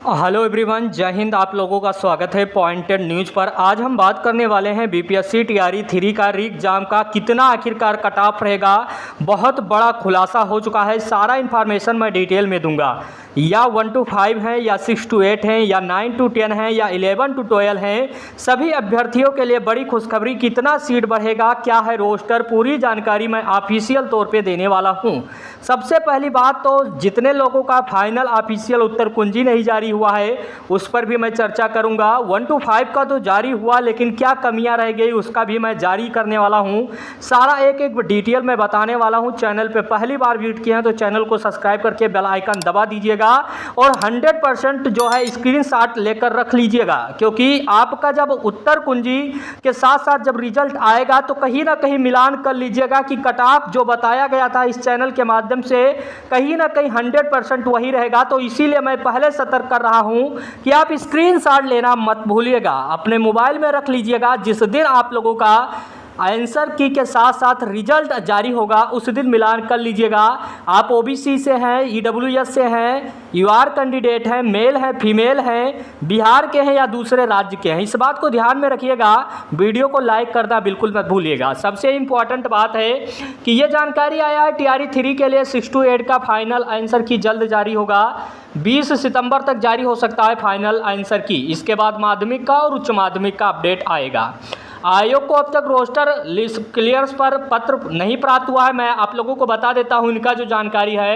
Hello everyone, जय हिंद। आप लोगों का स्वागत है पॉइंटेड न्यूज़ पर। आज हम बात करने वाले हैं बीपीएससी टीआरई 3 का री एग्ज़ाम का कितना आखिरकार कट ऑफ रहेगा। बहुत बड़ा खुलासा हो चुका है, सारा इन्फॉर्मेशन मैं डिटेल में दूंगा। या 1 to 5 हैं, या 6 to 8 हैं, या 9 to 10 हैं, या 11 to 12 हैं। सभी अभ्यर्थियों के लिए बड़ी खुशखबरी। कितना सीट बढ़ेगा, क्या है रोस्टर, पूरी जानकारी मैं ऑफिशियल तौर पे देने वाला हूं। सबसे पहली बात तो जितने लोगों का फाइनल ऑफिशियल उत्तर कुंजी नहीं जारी हुआ है उस पर भी मैं चर्चा करूंगा। 1 to 5 का तो जारी हुआ, लेकिन क्या कमियां रह गई उसका भी मैं जारी करने वाला हूं। सारा एक एक डिटेल में बताने वाला हूं। चैनल पे पहली बार विजिट किए हैं तो चैनल को सब्सक्राइब करके बेल आइकन दबा दीजिएगा और 100% जो है स्क्रीनशॉट लेकर रख लीजिएगा, क्योंकि आपका जब उत्तर कुंजी के साथ साथ जब रिजल्ट आएगा तो कहीं ना कहीं मिलान कर लीजिएगा कि कट ऑफ जो बताया गया था इस चैनल के माध्यम से कहीं ना कहीं 100% वही रहेगा। तो इसीलिए मैं पहले सतर्क कर रहा हूं कि आप स्क्रीनशॉट लेना मत भूलिएगा, अपने मोबाइल में रख लीजिएगा। जिस दिन आप लोगों का आंसर की के साथ साथ रिजल्ट जारी होगा उस दिन मिलान कर लीजिएगा। आप ओबीसी से हैं, ईडब्ल्यूएस से हैं, यूआर कैंडिडेट हैं, मेल हैं, फीमेल हैं, बिहार के हैं या दूसरे राज्य के हैं, इस बात को ध्यान में रखिएगा। वीडियो को लाइक करना बिल्कुल मत भूलिएगा। सबसे इम्पॉर्टेंट बात है कि ये जानकारी आया है टीआरई 3 के लिए 6 to 8 का फाइनल आंसर की जल्द जारी होगा। 20 सितंबर तक जारी हो सकता है फाइनल आंसर की। इसके बाद माध्यमिक का और उच्च माध्यमिक का अपडेट आएगा। आयोग को अब तक रोस्टर लिस्ट क्लियर्स पर पत्र नहीं प्राप्त हुआ है। मैं आप लोगों को बता देता हूं इनका जो जानकारी है।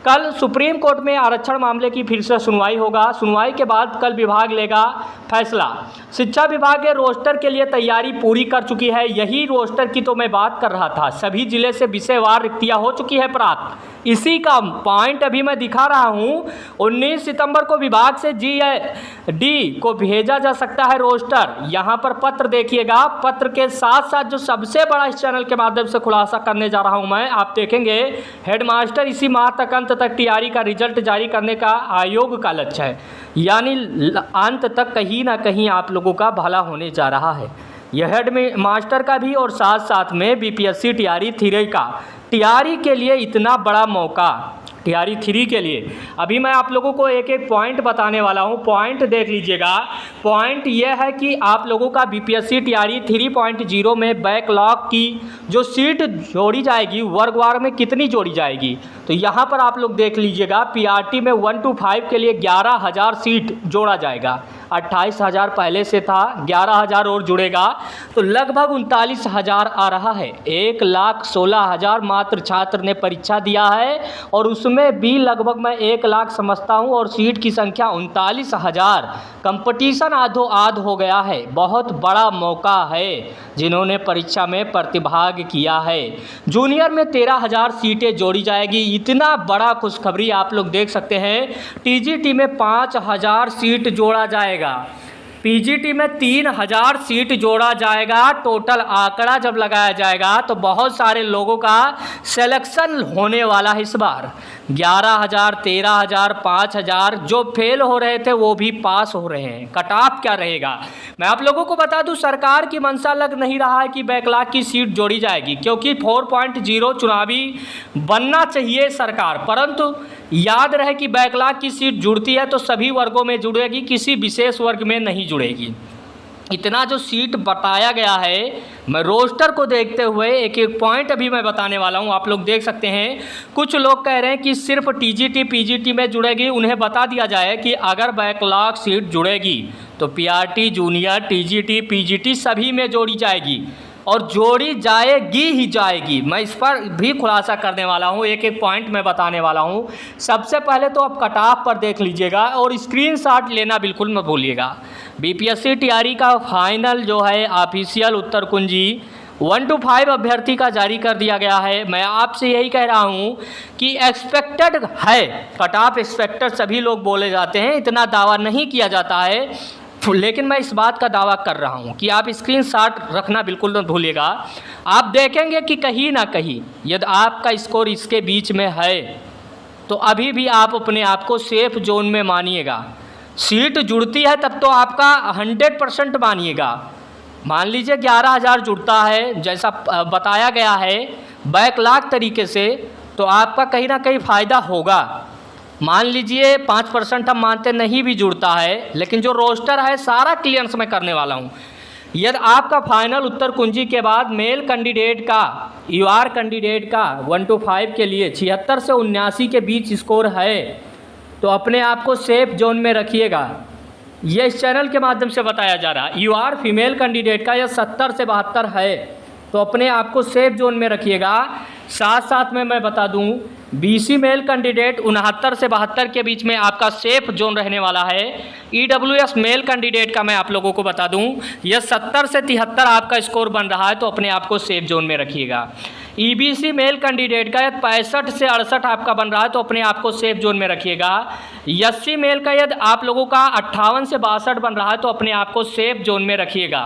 कल सुप्रीम कोर्ट में आरक्षण मामले की फिर से सुनवाई होगा। सुनवाई के बाद कल विभाग लेगा फैसला। शिक्षा विभाग के रोस्टर के लिए तैयारी पूरी कर चुकी है। यही रोस्टर की तो मैं बात कर रहा था। सभी जिले से विषयवार रिक्तियां हो चुकी है प्राप्त। इसी का पॉइंट अभी मैं दिखा रहा हूं। 19 सितंबर को विभाग से जीडी को भेजा जा सकता है रोस्टर। यहां पर पत्र देखिएगा। पत्र के साथ साथ जो सबसे बड़ा इस चैनल के माध्यम से खुलासा करने जा रहा हूं मैं, आप देखेंगे हेडमास्टर इसी माह तक अंत तक टीआरई का रिजल्ट जारी करने का आयोग का लक्ष्य है। यानी अंत तक कहीं ना कहीं आप लोगों का भला होने जा रहा है। यह हेड मास्टर का भी और साथ साथ में बीपीएससी टीआरई 3 का टीआरई के लिए इतना बड़ा मौका टीआरई 3 के लिए। अभी मैं आप लोगों को एक एक पॉइंट बताने वाला हूं। पॉइंट देख लीजिएगा। पॉइंट यह है कि आप लोगों का बीपीएससी टीआरई 3.0 में बैकलॉग की जो सीट जोड़ी जाएगी वर्गवार में कितनी जोड़ी जाएगी, तो यहाँ पर आप लोग देख लीजिएगा। पीआरटी में 1 to 5 के लिए 11,000 सीट जोड़ा जाएगा। 28,000 पहले से था, 11,000 और जुड़ेगा तो लगभग 39,000 आ रहा है। 1,16,000 मात्र छात्र ने परीक्षा दिया है और उसमें भी लगभग मैं 1 लाख समझता हूं और सीट की संख्या 39,000। कंपटीशन आधो आध हो गया है। बहुत बड़ा मौका है जिन्होंने परीक्षा में प्रतिभाग किया है। जूनियर में 13,000 सीटें जोड़ी जाएगी। इतना बड़ा खुशखबरी आप लोग देख सकते हैं। टीजीटी में 5,000 सीट जोड़ा जाएगा। पीजीटी में 3,000 सीट जोड़ा जाएगा। टोटल आंकड़ा जब लगाया जाएगा तो बहुत सारे लोगों का सिलेक्शन होने वाला है इस बार। 11,000, 13,000, 5,000 जो फेल हो रहे थे वो भी पास हो रहे हैं। कट ऑफ क्या रहेगा मैं आप लोगों को बता दूं। सरकार की मंशा लग नहीं रहा है कि बैकलॉग की सीट जोड़ी जाएगी, क्योंकि 4.0 चुनावी बनना चाहिए सरकार, परंतु याद रहे कि बैकलॉग की सीट जुड़ती है तो सभी वर्गों में जुड़ेगी, किसी विशेष वर्ग में नहीं जुड़ेगी। इतना जो सीट बताया गया है, मैं रोस्टर को देखते हुए एक एक पॉइंट अभी मैं बताने वाला हूं। आप लोग देख सकते हैं कुछ लोग कह रहे हैं कि सिर्फ टीजीटी पीजीटी में जुड़ेगी। उन्हें बता दिया जाए कि अगर बैकलॉग सीट जुड़ेगी तो पीआरटी, जूनियर, टीजीटी, पीजीटी सभी में जोड़ी जाएगी और जोड़ी जाएगी ही जाएगी। मैं इस पर भी खुलासा करने वाला हूं। एक एक पॉइंट मैं बताने वाला हूं। सबसे पहले तो आप कट ऑफ पर देख लीजिएगा और स्क्रीनशॉट लेना बिल्कुल मत भूलिएगा। बीपीएससी टीआरई का फाइनल जो है ऑफिशियल उत्तर कुंजी 1 to 5 अभ्यर्थी का जारी कर दिया गया है। मैं आपसे यही कह रहा हूं कि एक्सपेक्टेड है। कट ऑफ एक्सपेक्टेड सभी लोग बोले जाते हैं, इतना दावा नहीं किया जाता है, लेकिन मैं इस बात का दावा कर रहा हूं कि आप स्क्रीनशॉट रखना बिल्कुल मत भूलिएगा। आप देखेंगे कि कहीं ना कहीं यदि आपका स्कोर इसके बीच में है तो अभी भी आप अपने आप को सेफ जोन में मानिएगा। सीट जुड़ती है तब तो आपका 100% मानिएगा। मान लीजिए 11,000 जुड़ता है जैसा बताया गया है बैकलॉग तरीके से, तो आपका कहीं ना कहीं फ़ायदा होगा। मान लीजिए 5% हम मानते नहीं भी जुड़ता है, लेकिन जो रोस्टर है सारा क्लियरेंस मैं करने वाला हूँ। यदि आपका फाइनल उत्तर कुंजी के बाद मेल कैंडिडेट का यूआर कैंडिडेट का 1 to 5 के लिए 76 से 79 के बीच स्कोर है तो अपने आप को सेफ जोन में रखिएगा। ये इस चैनल के माध्यम से बताया जा रहा है। यूआर फीमेल कैंडिडेट का यह 70 से 72 है तो अपने आप को सेफ जोन में रखिएगा। साथ साथ में मैं बता दूं बीसी मेल कैंडिडेट 69 से 72 के बीच में आपका सेफ जोन रहने वाला है। ईडब्ल्यूएस मेल कैंडिडेट का मैं आप लोगों को बता दूं यह 70 से 73 आपका स्कोर बन रहा है तो अपने आप को सेफ जोन में रखिएगा। ईबीसी मेल कैंडिडेट का यदि 65 से 68 आपका बन रहा है तो अपने आप को सेफ जोन में रखिएगा। एससी मेल का यदि आप लोगों का 58 से 62 बन रहा है तो अपने आप को सेफ जोन में रखिएगा।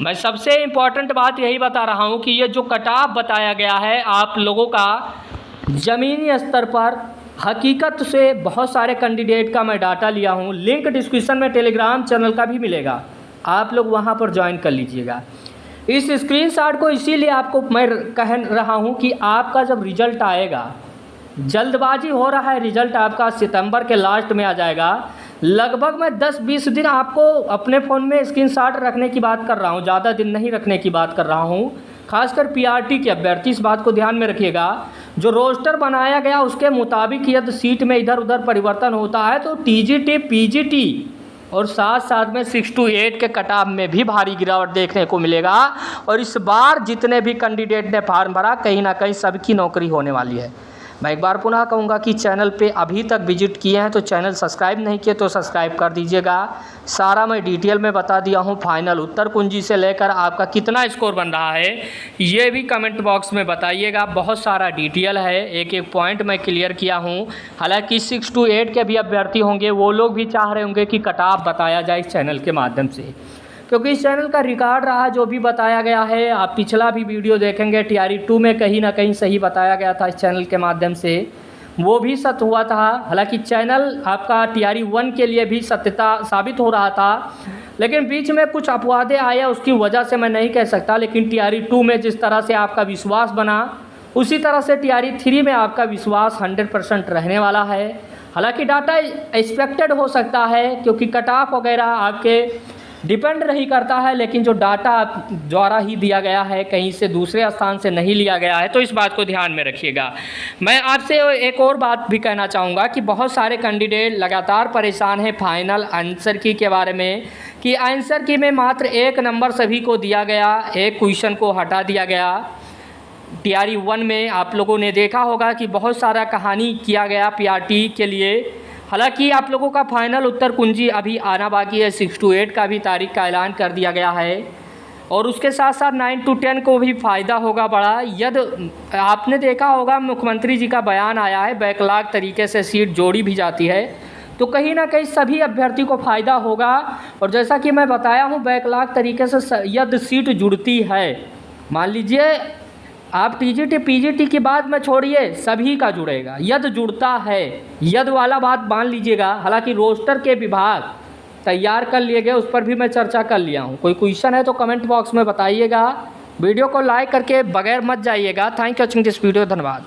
मैं सबसे इम्पॉर्टेंट बात यही बता रहा हूँ कि ये जो कट ऑफ बताया गया है आप लोगों का ज़मीनी स्तर पर हकीकत से बहुत सारे कैंडिडेट का मैं डाटा लिया हूँ। लिंक डिस्क्रिप्शन में टेलीग्राम चैनल का भी मिलेगा, आप लोग वहाँ पर ज्वाइन कर लीजिएगा। इस स्क्रीनशॉट को इसीलिए आपको मैं कह रहा हूँ कि आपका जब रिजल्ट आएगा, जल्दबाजी हो रहा है, रिजल्ट आपका सितंबर के लास्ट में आ जाएगा। लगभग मैं 10-20 दिन आपको अपने फ़ोन में स्क्रीनशॉट रखने की बात कर रहा हूँ, ज़्यादा दिन नहीं रखने की बात कर रहा हूँ। खासकर पीआरटी के अभ्यर्थी इस बात को ध्यान में रखिएगा। जो रोस्टर बनाया गया उसके मुताबिक यदि सीट में इधर उधर परिवर्तन होता है तो टीजीटी पीजीटी और साथ साथ में 6 to 8 के कट ऑफ में भी भारी गिरावट देखने को मिलेगा। और इस बार जितने भी कैंडिडेट ने फार्म भरा कहीं ना कहीं सबकी नौकरी होने वाली है। मैं एक बार पुनः कहूँगा कि चैनल पे अभी तक विजिट किए हैं तो चैनल सब्सक्राइब नहीं किए तो सब्सक्राइब कर दीजिएगा। सारा मैं डिटेल में बता दिया हूँ। फाइनल उत्तर कुंजी से लेकर आपका कितना स्कोर बन रहा है ये भी कमेंट बॉक्स में बताइएगा। बहुत सारा डिटेल है, एक एक पॉइंट मैं क्लियर किया हूँ। हालांकि 6 to 8 के भी अभ्यर्थी होंगे, वो लोग भी चाह रहे होंगे कि कट ऑफ बताया जाए इस चैनल के माध्यम से, क्योंकि इस चैनल का रिकॉर्ड रहा जो भी बताया गया है। आप पिछला भी वीडियो देखेंगे टीआरई 2 में कहीं ना कहीं सही बताया गया था इस चैनल के माध्यम से, वो भी सत्य हुआ था। हालांकि चैनल आपका टीआरई 1 के लिए भी सत्यता साबित हो रहा था, लेकिन बीच में कुछ अपवादें आए उसकी वजह से मैं नहीं कह सकता। लेकिन टीआरई 2 में जिस तरह से आपका विश्वास बना उसी तरह से टीआरई 3 में आपका विश्वास 100% रहने वाला है। हालाँकि डाटा एक्सपेक्टेड हो सकता है क्योंकि कट ऑफ वगैरह आपके डिपेंड नहीं करता है, लेकिन जो डाटा द्वारा ही दिया गया है, कहीं से दूसरे स्थान से नहीं लिया गया है, तो इस बात को ध्यान में रखिएगा। मैं आपसे एक और बात भी कहना चाहूँगा कि बहुत सारे कैंडिडेट लगातार परेशान हैं फाइनल आंसर की के बारे में कि आंसर की में मात्र 1 नंबर सभी को दिया गया, एक क्वेश्चन को हटा दिया गया। टीआरई 1 में आप लोगों ने देखा होगा कि बहुत सारा कहानी किया गया पीआरटी के लिए। हालांकि आप लोगों का फाइनल उत्तर कुंजी अभी आना बाकी है। 6 to 8 का भी तारीख का ऐलान कर दिया गया है और उसके साथ साथ 9 to 10 को भी फ़ायदा होगा बड़ा। यदि आपने देखा होगा मुख्यमंत्री जी का बयान आया है, बैकलॉग तरीके से सीट जोड़ी भी जाती है तो कहीं ना कहीं सभी अभ्यर्थी को फ़ायदा होगा। और जैसा कि मैं बताया हूँ बैकलॉग तरीके से यदि सीट जुड़ती है, मान लीजिए आप टीजीटी पीजीटी की बात में छोड़िए, सभी का जुड़ेगा। यदि जुड़ता है, यदि वाला बात मान लीजिएगा। हालांकि रोस्टर के विभाग तैयार कर लिए गए, उस पर भी मैं चर्चा कर लिया हूँ। कोई क्वेश्चन है तो कमेंट बॉक्स में बताइएगा। वीडियो को लाइक करके बगैर मत जाइएगा। Thank you watching this video, धन्यवाद।